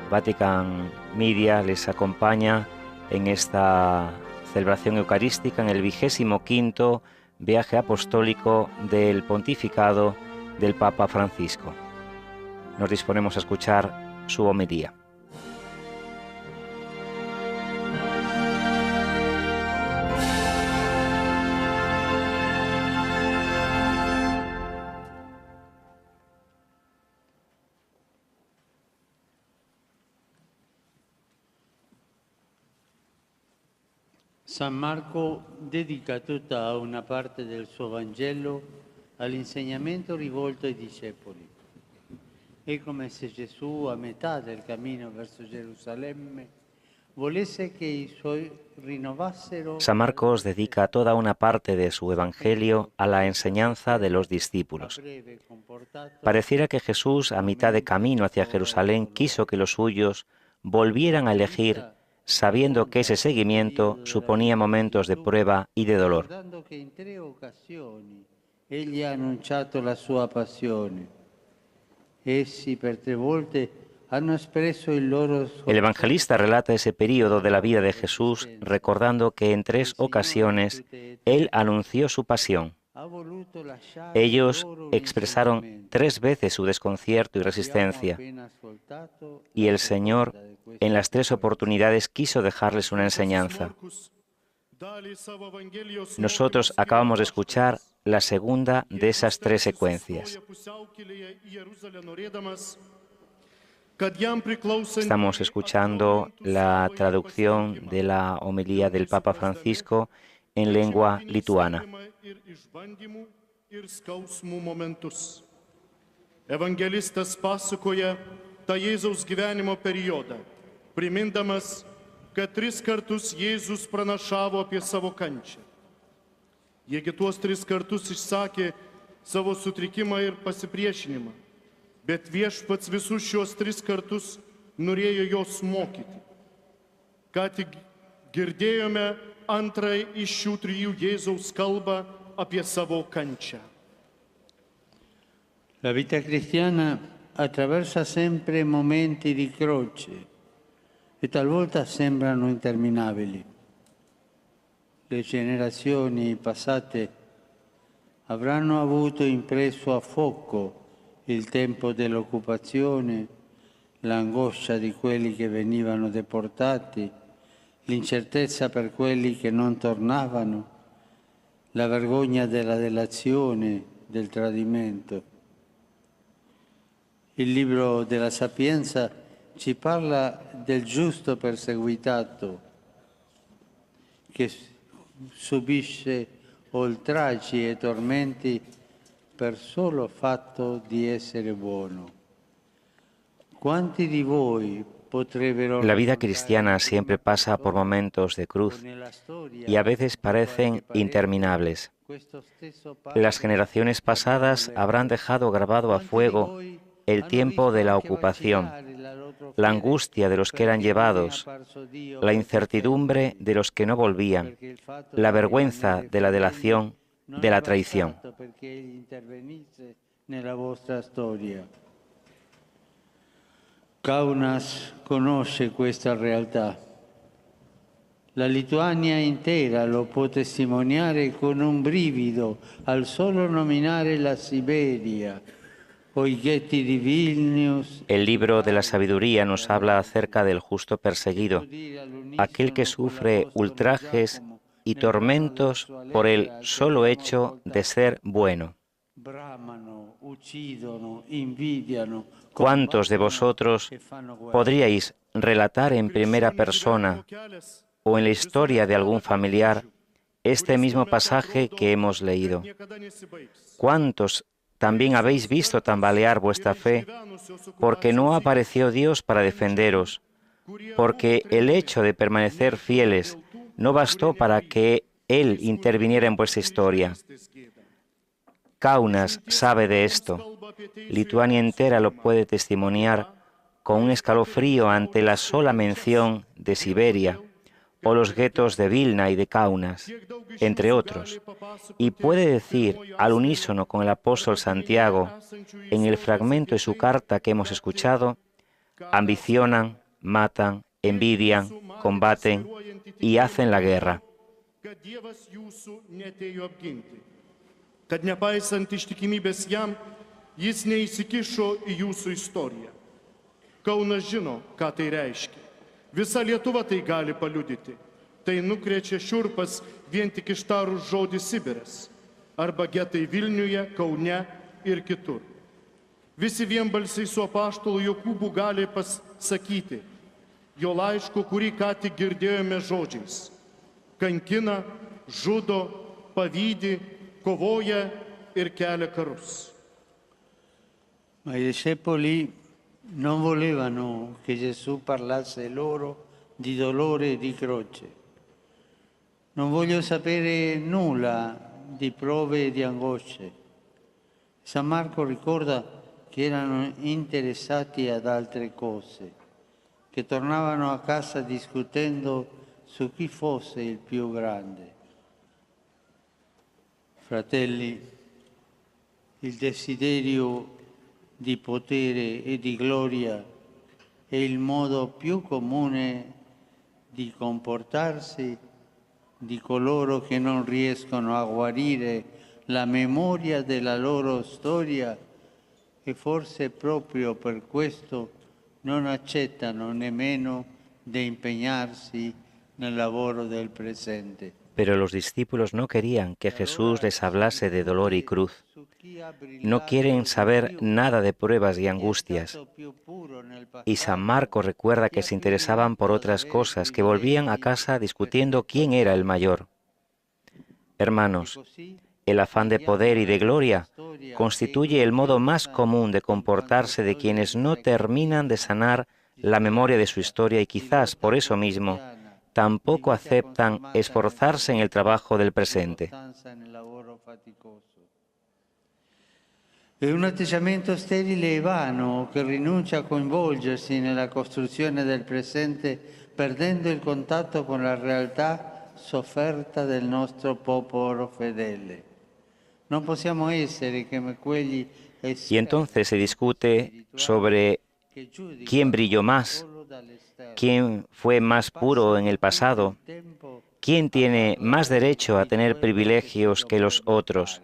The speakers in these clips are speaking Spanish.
Vatican Media les acompaña en esta celebración eucarística en el 25º viaje apostólico del pontificado del Papa Francisco. Nos disponemos a escuchar su homilía. San Marco dedica tutta una parte del suo Vangelo all'insegnamento rivolto ai discepoli. È come se Gesù, a metà del cammino verso Gerusalemme, volesse che i suoi rinnovassero. San Marcos dedica toda una parte de su Evangelio a la enseñanza de los discípulos. Pareciera que Jesús, a mitad de camino hacia Jerusalén, quiso que los suyos volvieran a elegir, sabiendo que ese seguimiento suponía momentos de prueba y de dolor. Egli ha annunciato la sua passione. Essi per 3 volte hanno espresso il loro. El evangelista relata ese período de la vida de Jesús recordando que en 3 ocasiones él anunció su pasión. Ellos expresaron 3 veces su desconcierto y resistencia, y el Señor en las 3 oportunidades quiso dejarles una enseñanza. Nosotros acabamos de escuchar la segunda de esas 3 secuencias. Estamos escuchando la traducción de la homilía del Papa Francisco en lengua lituana. Evangelistas pasakoja tą Jėzaus gyvenimo periodą, primindamas, kad 3 kartus Jėzus pranašavo apie savo kančią. Jiegi tuos 3 kartus išsakė savo sutrikimą ir pasipriešinimą, bet Viešpats visus šios 3 kartus norėjo jos mokyti. Ką tik girdėjome antrąją iš šių 3 Jėzaus kalbą apie savo kančią. La vita cristiana attraversa sempre momenti di croce e talvolta sembrano interminabili. Le generazioni passate avranno avuto impresso a fuoco il tempo dell'occupazione, l'angoscia di quelli che venivano deportati, l'incertezza per quelli che non tornavano, la vergogna della delazione, del tradimento. Il libro della Sapienza ci parla del giusto perseguitato che subisce oltraggi e tormenti per solo fatto di essere buono. Quanti di voi potrebbero. La vida cristiana siempre pasa por momentos de cruz y a veces parecen interminables. Las generaciones pasadas habrán dejado grabado a fuego el tiempo de la ocupación, la angustia de los que eran llevados, la incertidumbre de los que no volvían, la vergüenza de la delación, de la traición. Kaunas conosce questa realtà. La Lituania intera lo può testimoniare con un brivido al solo nominare la Siberia. El libro de la sabiduría nos habla acerca del justo perseguido, aquel que sufre ultrajes y tormentos por el solo hecho de ser bueno. ¿Cuántos de vosotros podríais relatar en primera persona o en la historia de algún familiar este mismo pasaje que hemos leído? ¿Cuántos también habéis visto tambalear vuestra fe, porque no apareció Dios para defenderos, porque el hecho de permanecer fieles no bastó para que Él interviniera en vuestra historia? Kaunas sabe de esto. Lituania entera lo puede testimoniar con un escalofrío ante la sola mención de Siberia, o los guetos de Vilna y de Kaunas, entre otros, y puede decir al unísono con el apóstol Santiago, en el fragmento de su carta que hemos escuchado, ambicionan, matan, envidian, combaten y hacen la guerra. Kad Dievas jūsų neatėjo apginti, kad nepaisant ištikimybės jam, jis neįsikišo į jūsų istoriją. Kaunas žino, ką tai reiškia. Visa Lietuva tai gali paliudyti. Tai nukrečia šiurpas vien tik ištarus žodį Sibiras arba getai Vilniuje, Kaune ir kitur. Visi vienbalsiai su apaštalo Jokūbu gali pasakyti jo laiško, kurį ką tik girdėjome žodžiais. Kankina, žudo, pavydi, kovoja ir kelia karus. Ma i discepoli non volevano che Gesù parlasse loro di dolore e di croce. Non voglio sapere nulla di prove e di angosce. San Marco ricorda che erano interessati ad altre cose, che tornavano a casa discutendo su chi fosse il più grande. Fratelli, il desiderio di potere e di gloria è il modo più comune di comportarsi di coloro che non riescono a guarire la memoria della loro storia e forse proprio per questo non accettano nemmeno di impegnarsi nel lavoro del presente. Pero los discípulos no querían que Jesús les hablase de dolor y cruz. No quieren saber nada de pruebas y angustias. Y San Marcos recuerda que se interesaban por otras cosas, que volvían a casa discutiendo quién era el mayor. Hermanos, el afán de poder y de gloria constituye el modo más común de comportarse de quienes no terminan de sanar la memoria de su historia y quizás por eso mismo tampoco aceptan esforzarse en el trabajo del presente. È un atteggiamento sterile e vano che rinuncia a coinvolgersi nella costruzione del presente, perdendo il contatto con la realtà sofferta del nostro popolo fedele. Non possiamo essere come quegli Y entonces se discute sobre quién brilló más, quién fue más puro en el pasado, quién tiene más derecho a tener privilegios que los otros.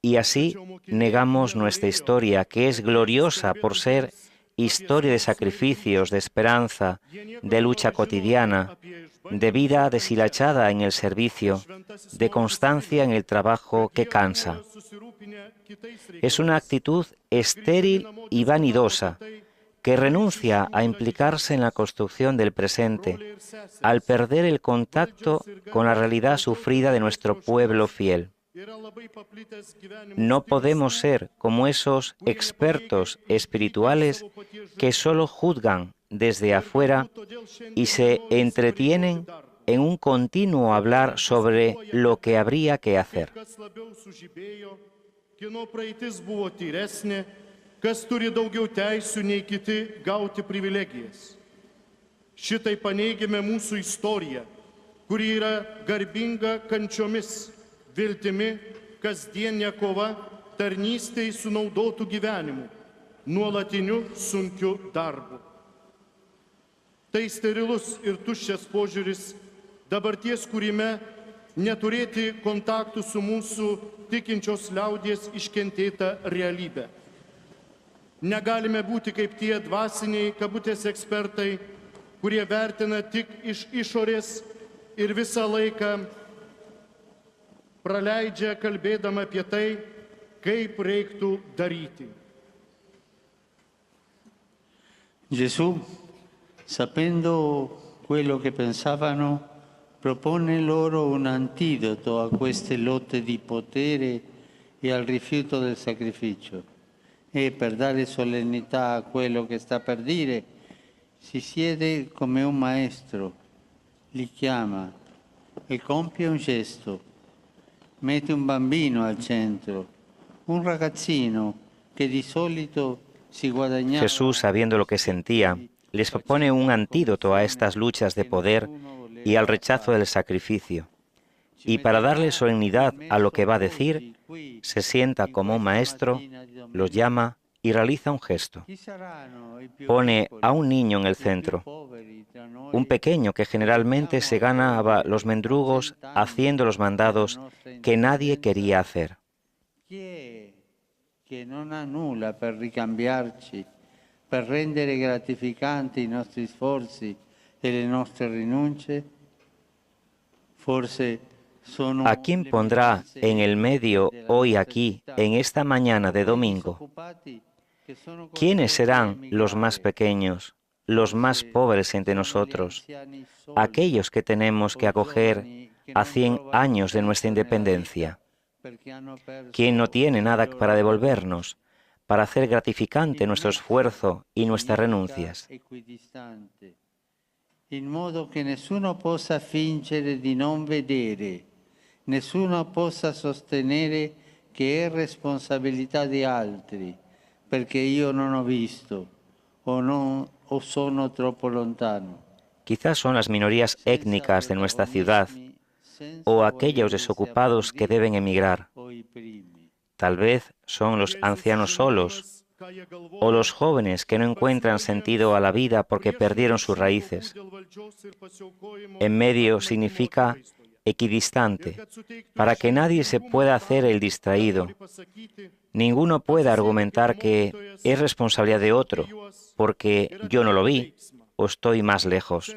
Y así negamos nuestra historia, que es gloriosa por ser historia de sacrificios, de esperanza, de lucha cotidiana, de vida deshilachada en el servicio, de constancia en el trabajo que cansa. Es una actitud estéril y vanidosa que renuncia a implicarse en la construcción del presente, al perder el contacto con la realidad sufrida de nuestro pueblo fiel. No podemos ser como esos expertos espirituales que solo juzgan desde afuera y se entretienen en un continuo hablar sobre lo que habría que hacer. Kas turi daugiau teisių nei kiti gauti privilegijas. Šitai paneigime mūsų istoriją, kuri yra garbinga kančiomis, viltimi, kasdienė kova, tarnystei sunaudotų gyvenimu, nuolatiniu sunkiu darbu. Tai sterilus ir tuščias požiūris dabarties kūrime neturėti kontaktų su mūsų tikinčios liaudies iškentėta realybė. Negalime būti kaip tie dvasiniai kabutės ekspertai, kurie vertina tik iš išorės ir visą laiką praleidžia kalbėdama apie tai, kaip reiktų daryti. Gesù, sapendo quello che pensavano, propone loro un antidoto a queste lotte di potere e al rifiuto del sacrificio. E per dare solennità a quello che sta per dire, si siede come un maestro, li chiama e compie un gesto, mette un bambino al centro, un ragazzino che di solito si guadagnava. Jesús, sabiendo lo que sentía, les propone un antídoto a estas luchas de poder y al rechazo del sacrificio. Y para darle solemnidad a lo que va a decir, se sienta como un maestro, los llama y realiza un gesto. Chi saranno i più Pone piccoli, a un niño en el i più centro, poveri tra noi? un pequeño que generalmente se ganaba los mendrugos haciendo los mandados que nadie quería hacer. Chi è che non ha nulla per ricambiarci, per rendere gratificanti i nostri sforzi e le nostre rinunce? Forse sono ¿A quién le pondrá minoranze en el medio della hoy nostra aquí, città, en esta mañana de quei domingo? disoccupati che sono ¿Quiénes costretti a serán los más emigrare? pequeños, los más Forse pobres entre sono gli nosotros, anziani soli aquellos que tenemos que o acoger giovani che a non 100 trovano años de nuestra senso nella vita independencia? perché hanno ¿Quién no perso tiene i nada para loro valori? devolvernos, para hacer gratificante Il nuestro nesso esfuerzo y nuestras significa renuncias? equidistante, in modo che nessuno possa fingere di non vedere, nessuno possa sostenere che è responsabilità di altri, perché io non ho visto o sono troppo lontano. Quizás son las minorías Senza étnicas de nuestra ciudad protagonismi, o senza aquellos voler desocupados que deben emigrar. o i primi. Tal vez son los ancianos solos o los jóvenes que no encuentran sentido a la vida porque perdieron sus raíces. En medio significa equidistante, para que nadie se pueda hacer el distraído. Ninguno puede argumentar que es responsabilidad de otro, porque yo no lo vi o estoy más lejos.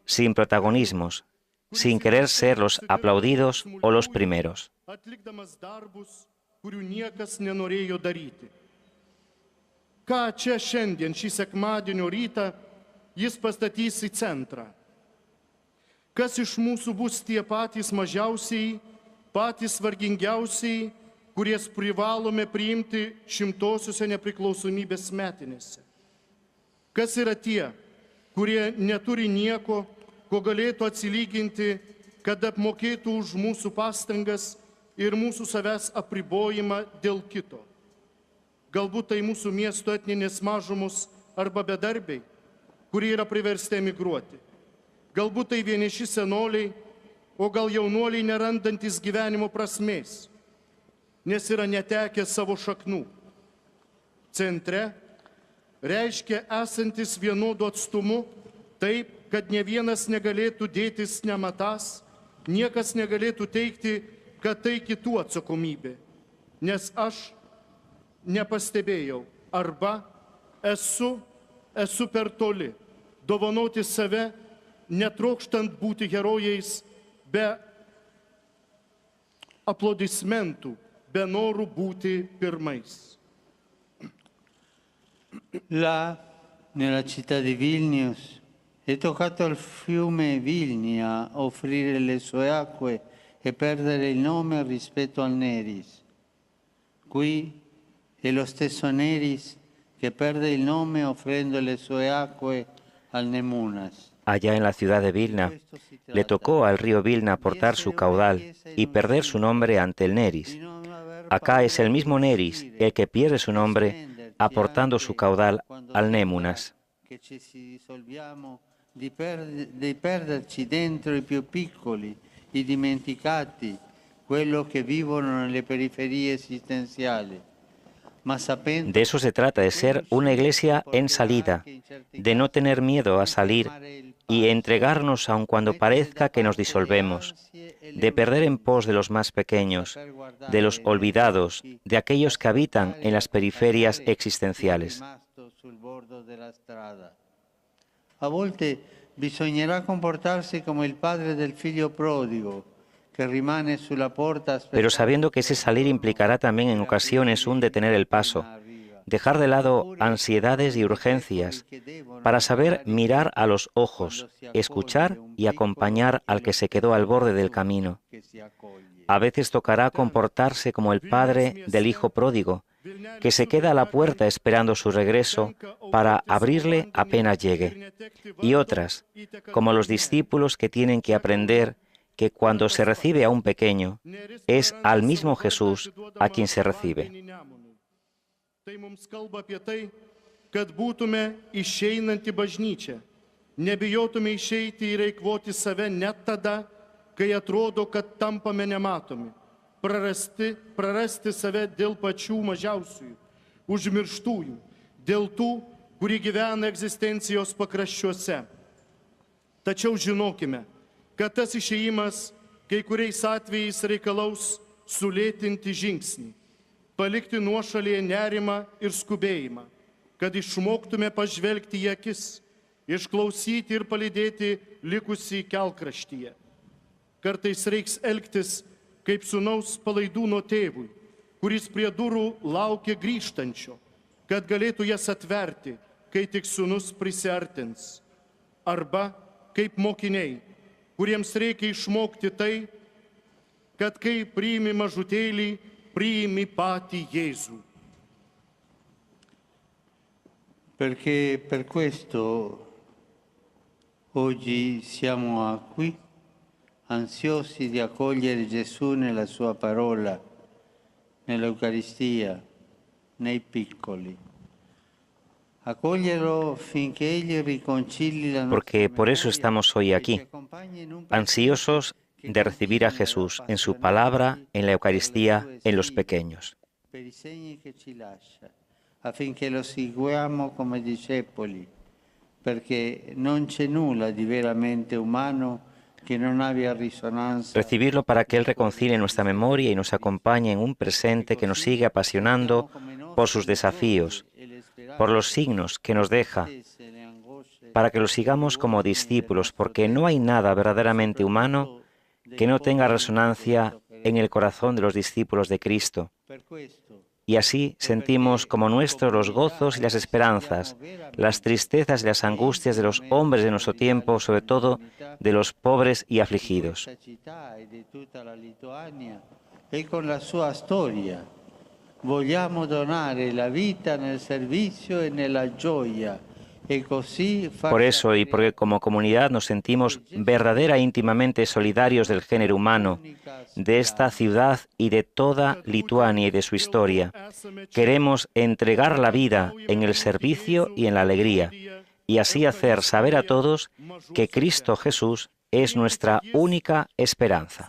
Sin protagonismos, sin querer ser los aplaudidos o los primeros. Ką čia šiandien, šį sekmadienio rytą, jis pastatys į centrą? Kas iš mūsų bus tie patys mažiausiai, patys vargingiausiai, kurie privalome priimti 100-osiose nepriklausomybės metinėse? Kas yra tie, kurie neturi nieko, ko galėtų atsilyginti, kad apmokėtų už mūsų pastangas ir mūsų savęs apribojimą dėl kito? Galbūt tai mūsų miesto etninės mažumos arba bedarbiai, kurie yra priversti emigruoti. Galbūt tai vieniši senoliai, o gal jaunuoliai nerandantis gyvenimo prasmės, nes yra netekę savo šaknų. Centre reiškia esantis vienodu atstumu taip, kad ne vienas negalėtų dėtis nematąs, niekas negalėtų teigti, kad tai kitų atsakomybė, nes aš nepastebėjau arba esu per toli, dovanoti save, netrokštant būti herojais, be aplodismentų, be norų būti pirmais. Là, nella città di Vilnius, è toccato al fiume Vilnia offrire le sue acque e perdere il nome rispetto al Neris. Qui è lo stesso Neris che perde il nome offrendo le sue acque al Nemunas. Allá en la ciudad de Vilna, le tocó al río Vilna aportar su caudal y perder su nombre ante el Neris. Acá es el mismo Neris el que pierde su nombre aportando su caudal al Nemunas. Che ci risolviamo di perderci dentro i più piccoli, i dimenticati, quello che vivono nelle periferie esistenziali. De eso se trata, de ser una iglesia en salida, de no tener miedo a salir y entregarnos aun cuando parezca que nos disolvemos, de perder en pos de los más pequeños, de los olvidados, de aquellos que habitan en las periferias existenciales. A volte bisognerà comportarsi come il padre del figlio prodigo, que rimane sulla porta. Pero sabiendo que ese salir implicará también en ocasiones un detener el paso, dejar de lado ansiedades y urgencias, para saber mirar a los ojos, escuchar y acompañar al que se quedó al borde del camino. A veces tocará comportarse como el padre del hijo pródigo, que se queda a la puerta esperando su regreso para abrirle apenas llegue. Y otras, como los discípulos que tienen que aprender que cuando se recibe a un pequeño, es al mismo Jesús a quien se recibe. Tai mums kalba apie tai, kad būtume išeinanti bažnyčia, nebijotume išeiti ir eikvoti save net tada, kai atrodo, kad tampame nematomi, prarasti save dėl pačių mažiausiųjų, užmirštųjų, dėl tų, kurie gyvena egzistencijos pakraščiuose. Tačiau žinokime, kad tas išėjimas kai kuriais atvejais reikalaus sulėtinti žingsnį, palikti nuošalėje nerimą ir skubėjimą, kad išmoktume pažvelgti į akis, išklausyti ir palydėti likusį kelkraštyje. Kartais reiks elgtis kaip sūnaus palaidūno tėvui, kuris prie durų laukia grįžtančio, kad galėtų jas atverti, kai tik sūnus prisiartins. Arba kaip mokiniai, kuriems reikia išmokti tai, kad kai priimi mažutėlį, priimi patį Jėzų. Perché per questo oggi siamo qui, ansiosi di accogliere Gesù nella sua parola, nell'Eucaristia, nei piccoli. Accoglierlo finché Egli riconcili la nostra Porque por eso estamos hoy memoria, aquí, che accompagni in un ansiosos de recibir a Jesús en su palabra, en la Eucaristía, en los pequeños. per i segni che ci lascia, affinché lo seguiamo come discepoli, perché non c'è nulla di veramente umano che non abbia risonanza. Recibirlo para que Él reconcilie nuestra memoria y nos acompañe en un presente que nos sigue apasionando por sus desafíos, por los signos que nos deja, para que lo sigamos como discípulos, porque no hay nada verdaderamente humano que no tenga resonancia en el corazón de los discípulos de Cristo. Y así sentimos como nuestros los gozos y las esperanzas, las tristezas y las angustias de los hombres de nuestro tiempo, sobre todo de los pobres y afligidos. E con la sua storia vogliamo donare la vita nel servizio e nella gioia. Por eso y porque como comunidad nos sentimos verdadera e íntimamente solidarios del género humano, de esta ciudad y de toda Lituania y de su historia, queremos entregar la vida en el servicio y en la alegría, y así hacer saber a todos que Cristo Jesús es nuestra única esperanza.